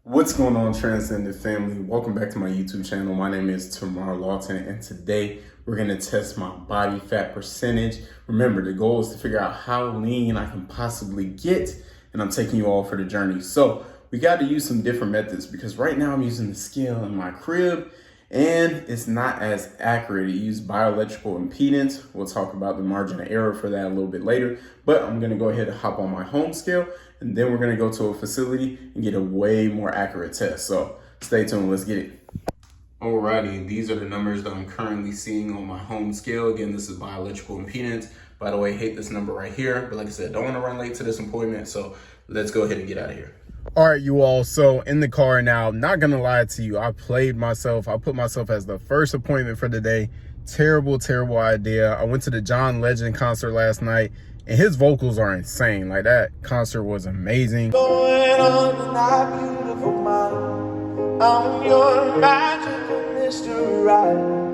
What's going on, Transcendent Family? Welcome back to my YouTube channel. My name is Tamar Lawton, and today we're going to test my body fat percentage. Remember, the goal is to figure out how lean I can possibly get, and I'm taking you all for the journey. So we got to use some different methods because right now I'm using the scale in my crib, and it's not as accurate. It uses bioelectrical impedance. We'll talk about the margin of error for that a little bit later, but I'm going to go ahead and hop on my home scale, and then we're going to go to a facility and get a way more accurate test. So stay tuned. Let's get it. Alrighty, these are the numbers that I'm currently seeing on my home scale. Again, this is bioelectrical impedance. By the way, hate this number right here, but like I said, don't want to run late to this appointment. So let's go ahead and get out of here. All right, you all, so in the car now, not gonna lie to you, I played myself. I put myself as the first appointment for the day. Terrible idea. I went to the John Legend concert last night, and his vocals are insane. Like, that concert was amazing. Going on tonight, beautiful mind. I'm your magical mystery ride.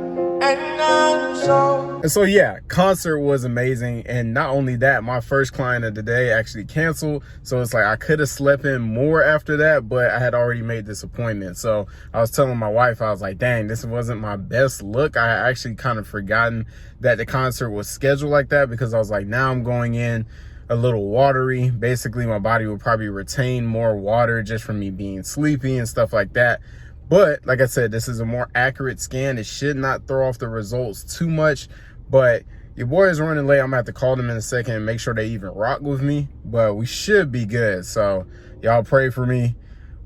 And so yeah, concert was amazing. And not only that, my first client of the day actually canceled. So it's like I could have slept in more after that, but I had already made this appointment. So I was telling my wife, I was like, dang, this wasn't my best look. I had actually kind of forgotten that the concert was scheduled like that, because I was like, now I'm going in a little watery. Basically, my body will probably retain more water just from me being sleepy and stuff like that. But like I said, this is a more accurate scan. It should not throw off the results too much, but your boy is running late. I'm gonna have to call them in a second and make sure they even rock with me, but we should be good. So y'all pray for me.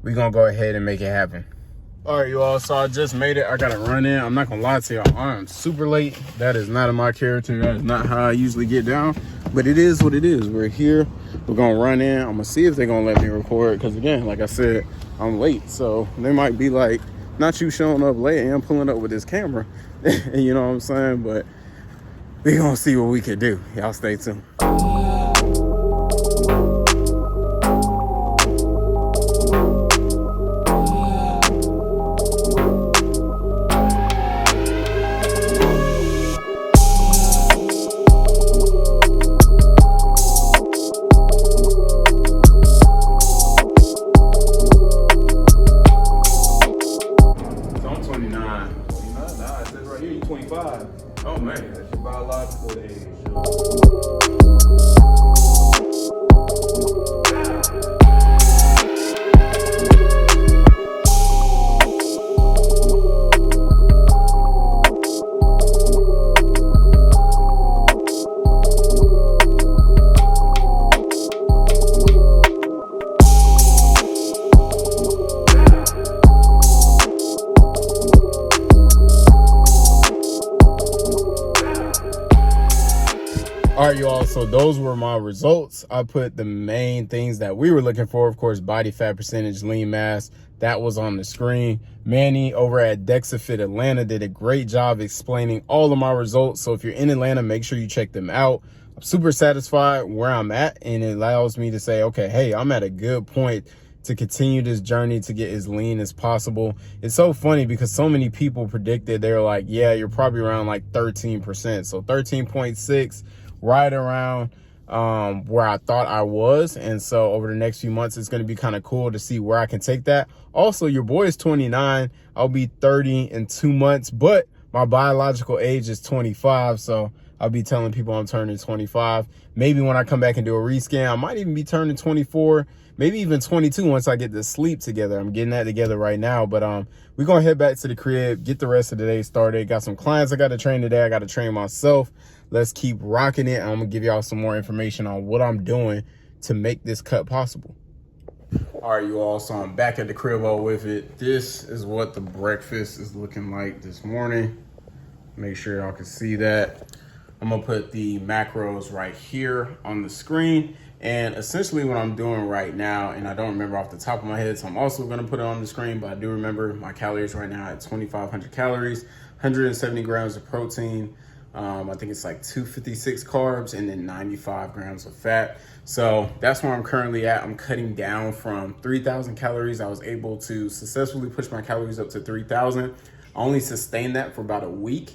We're gonna go ahead and make it happen. All right, you all, so I just made it. I gotta run in. I'm not gonna lie to y'all, I am super late. That is not in my character. That is not how I usually get down, but it is what it is. We're here, we're gonna run in. I'm gonna see if they're gonna let me record, because again, like I said, I'm late. So they might be like, not you showing up late and pulling up with this camera. You know what I'm saying? But we gonna see what we can do. Y'all stay tuned. Oh man, that's your biological age. All right, you all, so those were my results. I put the main things that we were looking for. Of course, body fat percentage, lean mass, that was on the screen. Manny over at DexaFit Atlanta did a great job explaining all of my results. So if you're in Atlanta, make sure you check them out. I'm super satisfied where I'm at, and it allows me to say, okay, hey, I'm at a good point to continue this journey to get as lean as possible. It's so funny because so many people predicted, they're like, yeah, you're probably around like 13%. So 13.6, right around where I thought I was. And so over the next few months, it's going to be kind of cool to see where I can take that. Also, your boy is 29. I'll be 30 in 2 months, but my biological age is 25. So I'll be telling people I'm turning 25. Maybe when I come back and do a rescan, I might even be turning 24, maybe even 22 once I get the sleep together. I'm getting that together right now, but we're going to head back to the crib, get the rest of the day started. Got some clients I got to train today. I got to train myself. Let's keep rocking it. I'm going to give y'all some more information on what I'm doing to make this cut possible. All right, you all, so I'm back at the crib all with it. This is what the breakfast is looking like this morning. Make sure y'all can see that. I'm gonna put the macros right here on the screen. And essentially what I'm doing right now, and I don't remember off the top of my head, so I'm also gonna put it on the screen, but I do remember my calories right now at 2,500 calories, 170 grams of protein. I think it's like 256 carbs and then 95 grams of fat. So that's where I'm currently at. I'm cutting down from 3,000 calories. I was able to successfully push my calories up to 3,000. I only sustained that for about a week.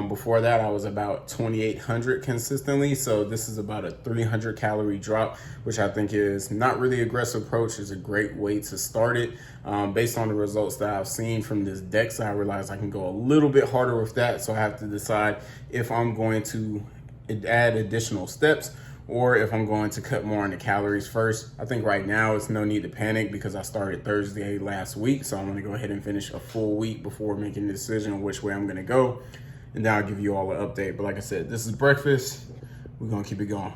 Before that, I was about 2,800 consistently. So this is about a 300 calorie drop, which I think is not really aggressive approach. Is a great way to start it. Based on the results that I've seen from this DEXA, I realize I can go a little bit harder with that. So I have to decide if I'm going to add additional steps or if I'm going to cut more on the calories first. I think right now it's no need to panic because I started Thursday last week. So I'm going to go ahead and finish a full week before making a decision on which way I'm going to go. And then I'll give you all an update. But like I said, this is breakfast. We're going to keep it going.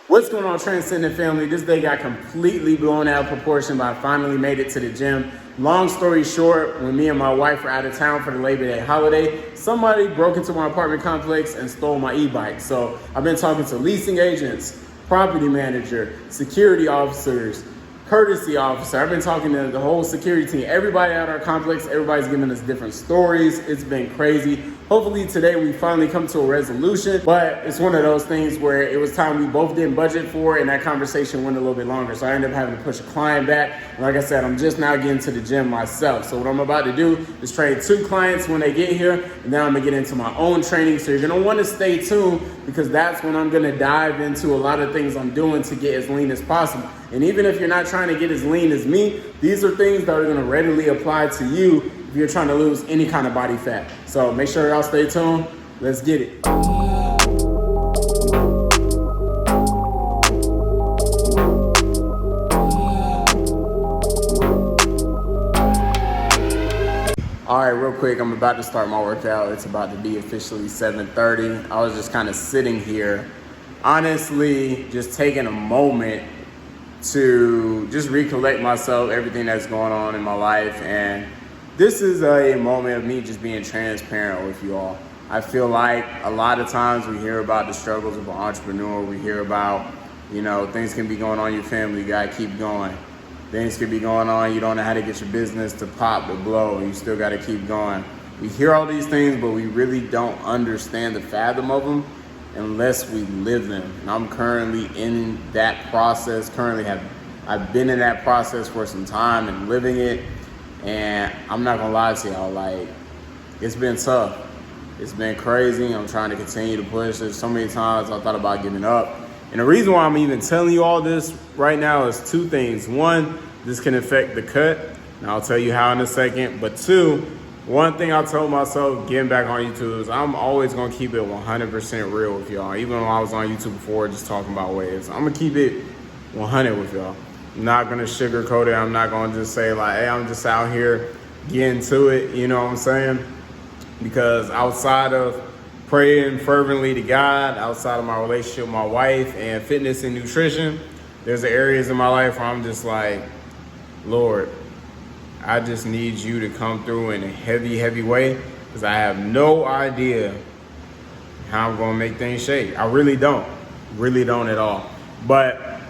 What's going on, Transcendent Family? This day got completely blown out of proportion, but I finally made it to the gym. Long story short, when me and my wife were out of town for the Labor Day holiday, somebody broke into my apartment complex and stole my e-bike. So I've been talking to leasing agents, property manager, security officers, courtesy officer. I've been talking to the whole security team, everybody at our complex. Everybody's giving us different stories. It's been crazy. Hopefully today we finally come to a resolution, but it's one of those things where it was time we both didn't budget for, and that conversation went a little bit longer. So I ended up having to push a client back. And like I said, I'm just now getting to the gym myself. So what I'm about to do is train 2 clients when they get here, and then I'm gonna get into my own training. So you're gonna wanna stay tuned because that's when I'm gonna dive into a lot of things I'm doing to get as lean as possible. And even if you're not trying to get as lean as me, these are things that are gonna readily apply to you if you're trying to lose any kind of body fat. So make sure y'all stay tuned. Let's get it. All right, real quick, I'm about to start my workout. It's about to be officially 7:30. I was just kind of sitting here, honestly, just taking a moment to just recollect myself, everything that's going on in my life. And this is a moment of me just being transparent with you all. I feel like a lot of times we hear about the struggles of an entrepreneur. We hear about, things can be going on in your family. You gotta keep going. Things could be going on. You don't know how to get your business to pop, to blow. You still gotta keep going. We hear all these things, but we really don't understand the fathom of them unless we live them. And I'm currently in that process. I've been in that process for some time and living it. And I'm not gonna lie to y'all, like, it's been tough. It's been crazy. I'm trying to continue to push. There's so many times I thought about giving up. And the reason why I'm even telling you all this right now is 2 things. 1, this can affect the cut, and I'll tell you how in a second. But 2, one thing I told myself getting back on YouTube is I'm always gonna keep it 100% real with y'all. Even when I was on YouTube before just talking about waves, I'm gonna keep it 100 with y'all. I'm not gonna sugarcoat it. I'm not gonna just say like, hey, I'm just out here getting to it, you know what I'm saying? Because outside of praying fervently to God, outside of my relationship with my wife and fitness and nutrition, there's areas in my life where I'm just like, Lord, I just need you to come through in a heavy, heavy way because I have no idea how I'm gonna make things shake. I really don't at all. But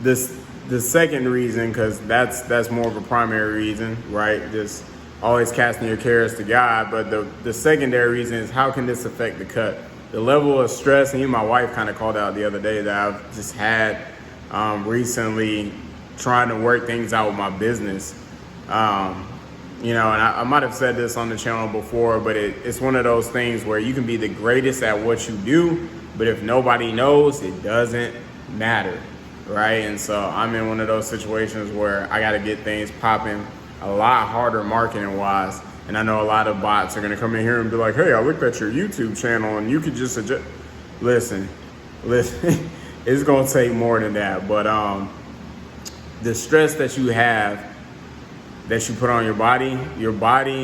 the second reason, because that's more of a primary reason, right? Just always casting your cares to God. But the secondary reason is how can this affect the cut? The level of stress, and even my wife kind of called out the other day that I've just had recently trying to work things out with my business. And I might have said this on the channel before, but it's one of those things where you can be the greatest at what you do, but if nobody knows, it doesn't matter, right? And so I'm in one of those situations where I got to get things popping a lot harder marketing wise. And I know a lot of bots are going to come in here and be like, hey, I looked at your YouTube channel and you could just adjust. Listen, it's going to take more than that. But the stress that you have, that you put on your body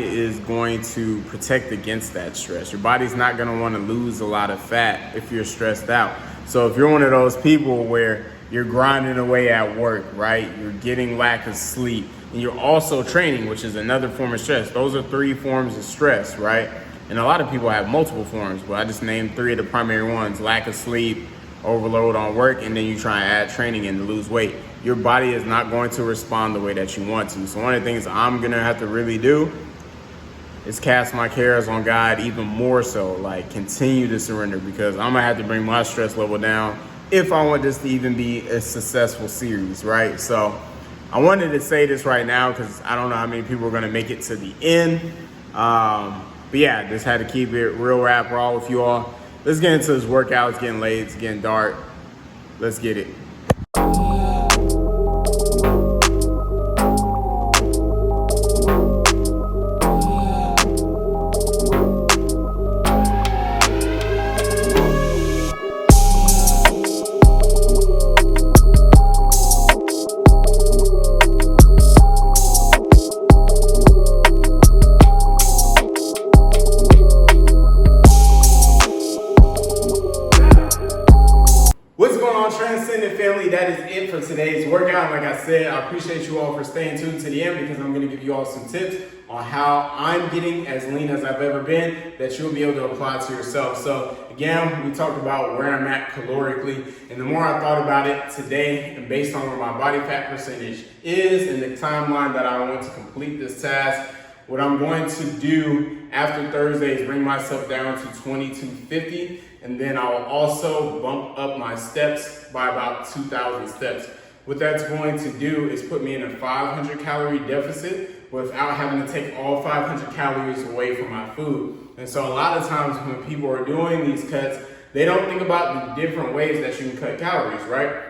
is going to protect against that stress. Your body's not going to want to lose a lot of fat if you're stressed out. So if you're one of those people where you're grinding away at work, right? You're getting lack of sleep, and you're also training, which is another form of stress. Those are 3 forms of stress, right? And a lot of people have multiple forms, but I just named 3 of the primary ones: lack of sleep, overload on work, and then you try and add training in to lose weight. Your body is not going to respond the way that you want to. So one of the things I'm gonna have to really do is cast my cares on God even more so, like continue to surrender, because I'm gonna have to bring my stress level down if I want this to even be a successful series, right? So I wanted to say this right now because I don't know how many people are going to make it to the end. But yeah, just had to keep it real rap raw with you all. Let's get into this workout. It's getting late. It's getting dark. Let's get it. What's going on, Transcendent Family? That is it for today's workout. Like I said, I appreciate you all for staying tuned to the end because I'm going to give you all some tips on how I'm getting as lean as I've ever been that you'll be able to apply to yourself. So again, we talked about where I'm at calorically, and the more I thought about it today and based on where my body fat percentage is and the timeline that I want to complete this task, what I'm going to do after Thursday is bring myself down to 2250, and then I'll also bump up my steps by about 2,000 steps. What that's going to do is put me in a 500 calorie deficit without having to take all 500 calories away from my food. And so a lot of times when people are doing these cuts, they don't think about the different ways that you can cut calories, right?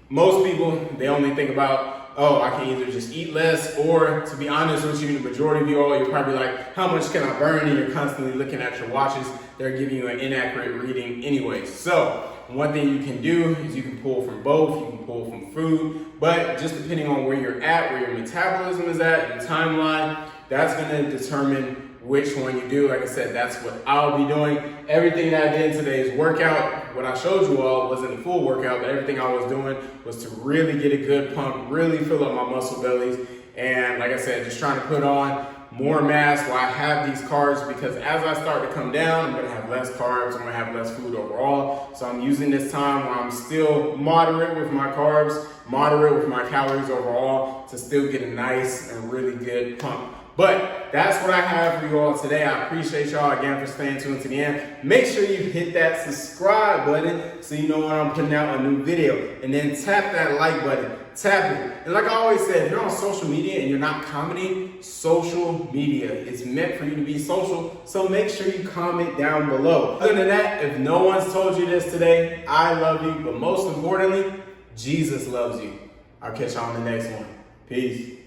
Most people, they only think about, oh, I can either just eat less, or to be honest with you, the majority of you all, you're probably like, how much can I burn? And you're constantly looking at your watches. They're giving you an inaccurate reading anyways. So one thing you can do is you can pull from both. You can pull from food, but just depending on where you're at, where your metabolism is at, your timeline, that's gonna determine which one you do. Like I said, that's what I'll be doing. Everything that I did in today's workout, what I showed you all wasn't a full workout, but everything I was doing was to really get a good pump, really fill up my muscle bellies. And like I said, just trying to put on more mass while I have these carbs, because as I start to come down, I'm gonna have less carbs, I'm gonna have less food overall. So I'm using this time where I'm still moderate with my carbs, moderate with my calories overall, to still get a nice and really good pump. But that's what I have for you all today. I appreciate y'all again for staying tuned to the end. Make sure you hit that subscribe button so you know when I'm putting out a new video. And then tap that like button. Tap it. And like I always said, if you're on social media and you're not commenting, social media is meant for you to be social. So make sure you comment down below. Other than that, if no one's told you this today, I love you. But most importantly, Jesus loves you. I'll catch y'all on the next one. Peace.